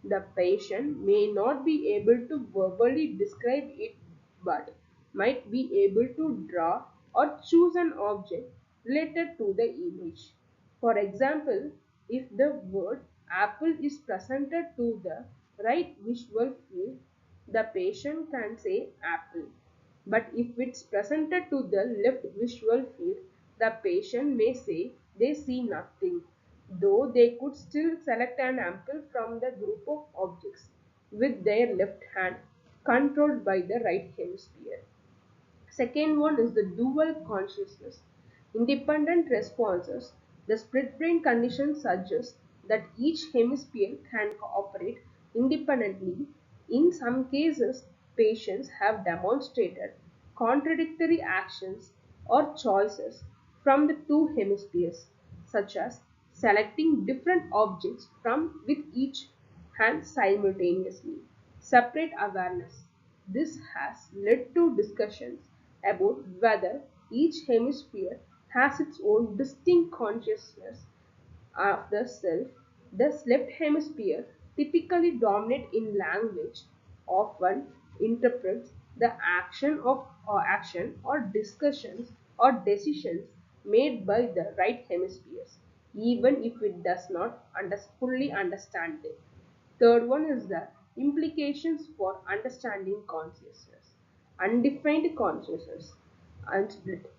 The patient may not be able to verbally describe it but might be able to draw or choose an object related to the image. For example, if the word apple is presented to the right visual field, the patient can say apple. But if it's presented to the left visual field, the patient may say they see nothing, though they could still select an apple from the group of objects with their left hand controlled by the right hemisphere. Second one is the dual consciousness. Independent responses. The split brain condition suggests that each hemisphere can cooperate independently. In some cases, patients have demonstrated contradictory actions or choices from the two hemispheres, such as selecting different objects from with each hand simultaneously. Separate awareness. This has led to discussions about whether each hemisphere has its own distinct consciousness of the self. The left hemisphere, typically dominant in language, often interprets the action or discussions or decisions made by the right hemispheres, even if it does not fully understand them. Third one is the implications for understanding consciousness. Undefined consciousness and split.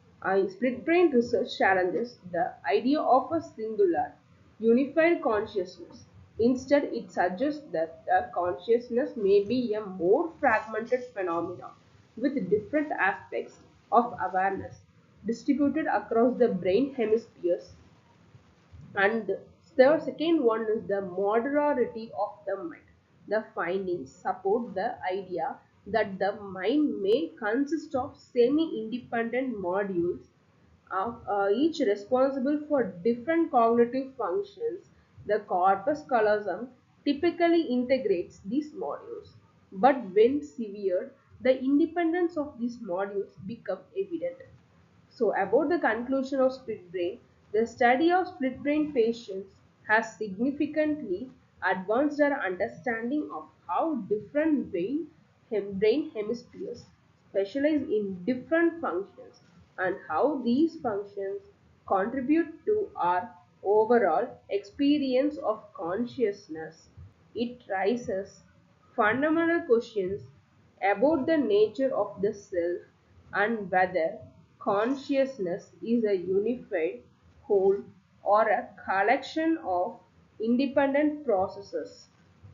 Split brain research challenges the idea of a singular, unified consciousness. Instead, it suggests that the consciousness may be a more fragmented phenomenon with different aspects of awareness distributed across the brain hemispheres. And the second one is the modularity of the mind. The findings support the idea that the mind may consist of semi-independent modules, each responsible for different cognitive functions. The corpus callosum typically integrates these modules, but when severed, the independence of these modules become evident. So, about the conclusion of split brain, the study of split brain patients has significantly advanced our understanding of how different brain hemispheres specialize in different functions and how these functions contribute to our overall experience of consciousness. It raises fundamental questions about the nature of the self and whether consciousness is a unified whole or a collection of independent processes.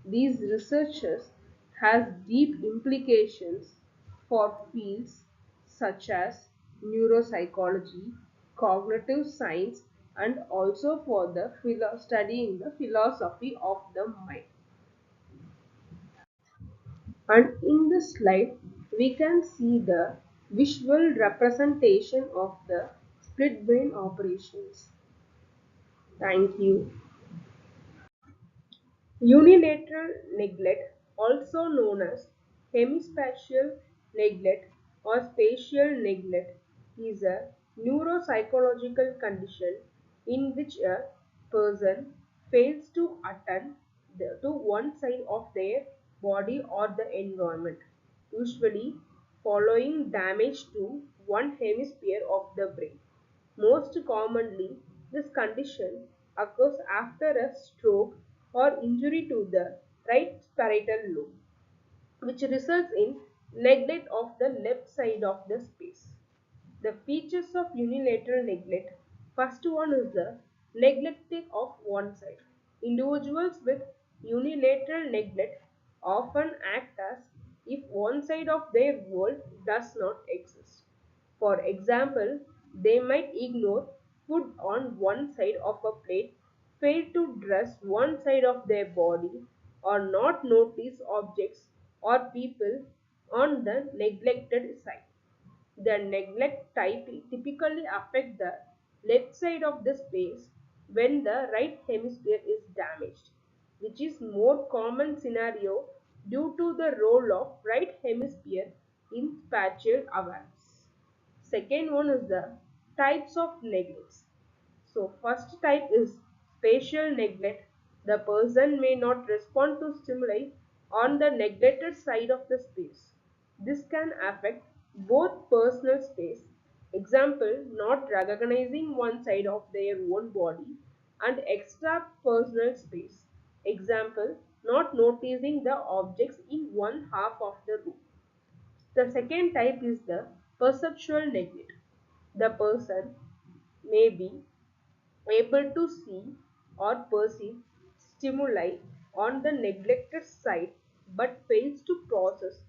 These researches has deep implications for fields such as neuropsychology, cognitive science, and also for the studying the philosophy of the mind. And in this slide, we can see the visual representation of the split brain operations. Thank you. Unilateral neglect, also known as hemispatial neglect or spatial neglect, is a neuropsychological condition in which a person fails to attend to one side of their body or the environment, usually following damage to one hemisphere of the brain. Most commonly, this condition occurs after a stroke or injury to the right parietal lobe, which results in neglect of the left side of the space. The features of unilateral neglect. First one is the neglecting of one side. Individuals with unilateral neglect often act as if one side of their world does not exist. For example, they might ignore food on one side of a plate, fail to dress one side of their body, or not notice objects or people on the neglected side. The neglect type typically affect the left side of the space when the right hemisphere is damaged, which is more common scenario due to the role of right hemisphere in spatial awareness. Second one is the types of neglects. So first type is spatial neglect. The person may not respond to stimuli on the neglected side of the space. This can affect both personal space, example, not recognizing one side of their own body, and extra personal space, example, not noticing the objects in one half of the room. The second type is the perceptual neglect. The person may be able to see or perceive stimuli on the neglected side but fails to process